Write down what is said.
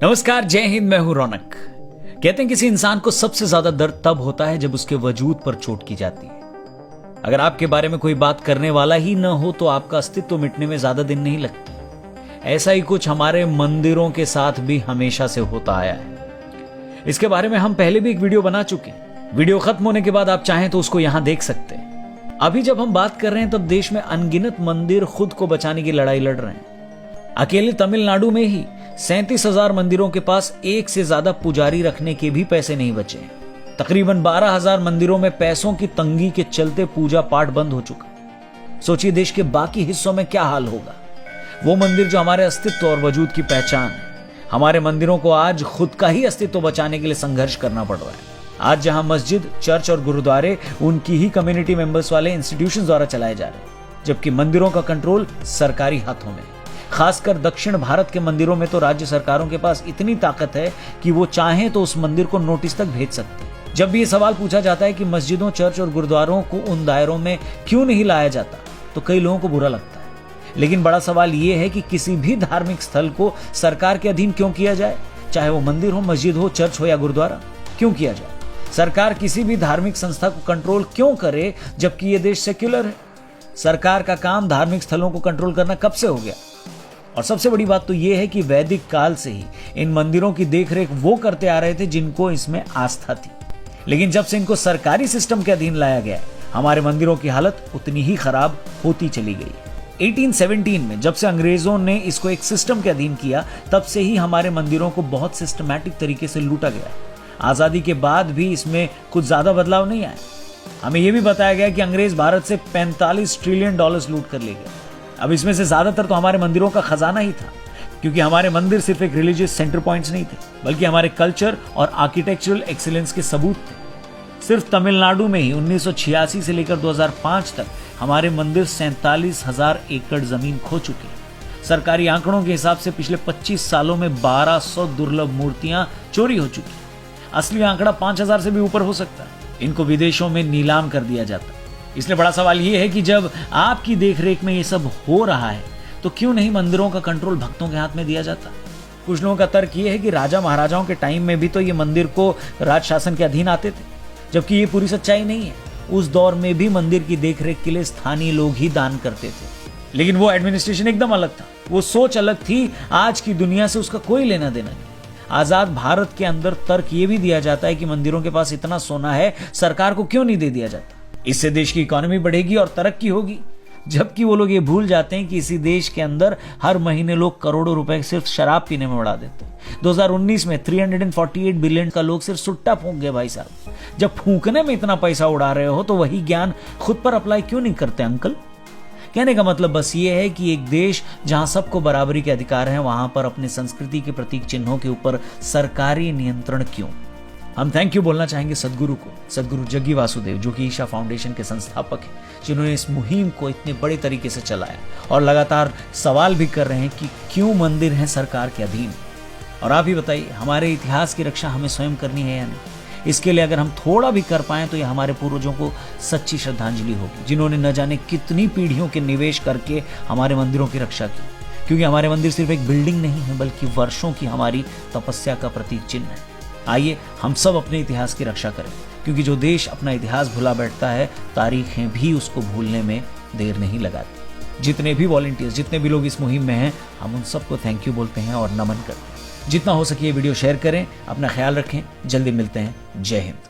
नमस्कार, जय हिंद। मैं हूं रौनक। कहते हैं किसी इंसान को सबसे ज्यादा दर्द तब होता है जब उसके वजूद पर चोट की जाती है। अगर आपके बारे में कोई बात करने वाला ही न हो तो आपका अस्तित्व मिटने में ज्यादा दिन नहीं लगते। ऐसा ही कुछ हमारे मंदिरों के साथ भी हमेशा से होता आया है। इसके बारे में हम पहले भी एक वीडियो बना चुके हैं। वीडियो खत्म होने के बाद आप चाहें तो उसको यहां देख सकते हैं। अभी जब हम बात कर रहे हैं तब देश में अनगिनत मंदिर खुद को बचाने की लड़ाई लड़ रहे हैं। अकेले तमिलनाडु में ही 37,000 मंदिरों के पास एक से ज्यादा पुजारी रखने के भी पैसे नहीं बचे। तकरीबन 12,000 मंदिरों में पैसों की तंगी के चलते पूजा पाठ बंद हो चुका। सोचिए देश के बाकी हिस्सों में क्या हाल होगा। वो मंदिर जो हमारे अस्तित्व और वजूद की पहचान है। हमारे मंदिरों को आज खुद का ही अस्तित्व बचाने के लिए संघर्ष करना पड़ रहा है। आज जहां मस्जिद, चर्च और गुरुद्वारे उनकी ही कम्युनिटी मेंबर्स वाले इंस्टीट्यूशन द्वारा चलाए जा रहे हैं, जबकि मंदिरों का कंट्रोल सरकारी हाथों में। खासकर दक्षिण भारत के मंदिरों में तो राज्य सरकारों के पास इतनी ताकत है कि वो चाहें तो उस मंदिर को नोटिस तक भेज सकते हैं। जब भी ये सवाल पूछा जाता है कि मस्जिदों, चर्च और गुरुद्वारों को उन दायरों में क्यों नहीं लाया जाता, तो कई लोगों को बुरा लगता है। लेकिन बड़ा सवाल ये है कि किसी भी धार्मिक स्थल को सरकार के अधीन क्यों किया जाए, चाहे वो मंदिर हो, मस्जिद हो, चर्च हो या गुरुद्वारा, क्यों किया जाए। सरकार किसी भी धार्मिक संस्था को कंट्रोल क्यों करे, जबकि ये देश सेक्युलर है। सरकार का काम धार्मिक स्थलों को कंट्रोल करना कब से हो गया। और सबसे बड़ी बात तो यह है कि वैदिक काल से ही इन मंदिरों की देखरेख वो करते आ रहे थे जिनको इसमें आस्था थी। लेकिन जब से इनको सरकारी सिस्टम के अधीन लाया गया, हमारे मंदिरों की हालत उतनी ही खराब होती चली गई। 1817 में जब से अंग्रेजों ने इसको एक सिस्टम के अधीन किया, तब से ही हमारे मंदिरों को बहुत सिस्टमैटिक तरीके से लूटा गया। आजादी के बाद भी इसमें कुछ ज्यादा बदलाव नहीं आया। हमें यह भी बताया गया कि अंग्रेज भारत से $45 ट्रिलियन लूट कर ले गए। अब इसमें से ज्यादातर तो हमारे मंदिरों का खजाना ही था, क्योंकि हमारे मंदिर सिर्फ एक रिलीजियस सेंटर पॉइंट्स नहीं थे, बल्कि हमारे कल्चर और आर्किटेक्चरल एक्सीलेंस के सबूत थे। सिर्फ तमिलनाडु में ही 1986 से लेकर 2005 तक हमारे मंदिर 47,000 एकड़ जमीन खो चुके हैं। सरकारी आंकड़ों के हिसाब से पिछले 25 सालों में 1200 दुर्लभ मूर्तियां चोरी हो चुकी। असली आंकड़ा 5,000 से भी ऊपर हो सकता है। इनको विदेशों में नीलाम कर दिया जाता है। इसलिए बड़ा सवाल यह है कि जब आपकी देखरेख में ये सब हो रहा है, तो क्यों नहीं मंदिरों का कंट्रोल भक्तों के हाथ में दिया जाता। कुछ लोगों का तर्क यह है कि राजा महाराजाओं के टाइम में भी तो ये मंदिर को राज शासन के अधीन आते थे, जबकि ये पूरी सच्चाई नहीं है। उस दौर में भी मंदिर की देखरेख के लिए स्थानीय लोग ही दान करते थे, लेकिन वो एडमिनिस्ट्रेशन एकदम अलग था, वो सोच अलग थी। आज की दुनिया से उसका कोई लेना देना नहीं। आजाद भारत के अंदर तर्क ये भी दिया जाता है कि मंदिरों के पास इतना सोना है, सरकार को क्यों नहीं दे दिया जाता। इससे देश की इकोनॉमी बढ़ेगी और तरक्की होगी। जबकि वो लोग ये भूल जाते हैं कि इसी देश के अंदर हर महीने लोग करोड़ों रुपए सिर्फ शराब पीने में उड़ा देते हैं। 2019 में 348 बिलियन का लोग सिर्फ सुट्टा फूंक गए। भाई साहब, जब फूंकने में इतना पैसा उड़ा रहे हो तो वही ज्ञान खुद पर अप्लाई क्यों नहीं करते अंकल। कहने का मतलब बस ये है कि एक देश जहां सबको बराबरी के अधिकार हैं, वहां पर अपने संस्कृति के प्रतीक चिन्हों के ऊपर सरकारी नियंत्रण क्यों। हम थैंक यू बोलना चाहेंगे सदगुरु को, सदगुरु जग्गी वासुदेव, जो कि ईशा फाउंडेशन के संस्थापक हैं, जिन्होंने इस मुहिम को इतने बड़े तरीके से चलाया और लगातार सवाल भी कर रहे हैं कि क्यों मंदिर हैं सरकार के अधीन। और आप ही बताइए, हमारे इतिहास की रक्षा हमें स्वयं करनी है या नहीं। इसके लिए अगर हम थोड़ा भी कर पाएं तो यह हमारे पूर्वजों को सच्ची श्रद्धांजलि होगी, जिन्होंने न जाने कितनी पीढ़ियों के निवेश करके हमारे मंदिरों की रक्षा की। क्योंकि हमारे मंदिर सिर्फ एक बिल्डिंग नहीं है, बल्कि वर्षों की हमारी तपस्या का प्रतीक चिन्ह है। आइए हम सब अपने इतिहास की रक्षा करें, क्योंकि जो देश अपना इतिहास भुला बैठता है, तारीखें भी उसको भूलने में देर नहीं लगाती। जितने भी वॉलंटियर्स, जितने भी लोग इस मुहिम में हैं, हम उन सबको थैंक यू बोलते हैं और नमन करते हैं। जितना हो सके ये वीडियो शेयर करें। अपना ख्याल रखें। जल्दी मिलते हैं। जय हिंद।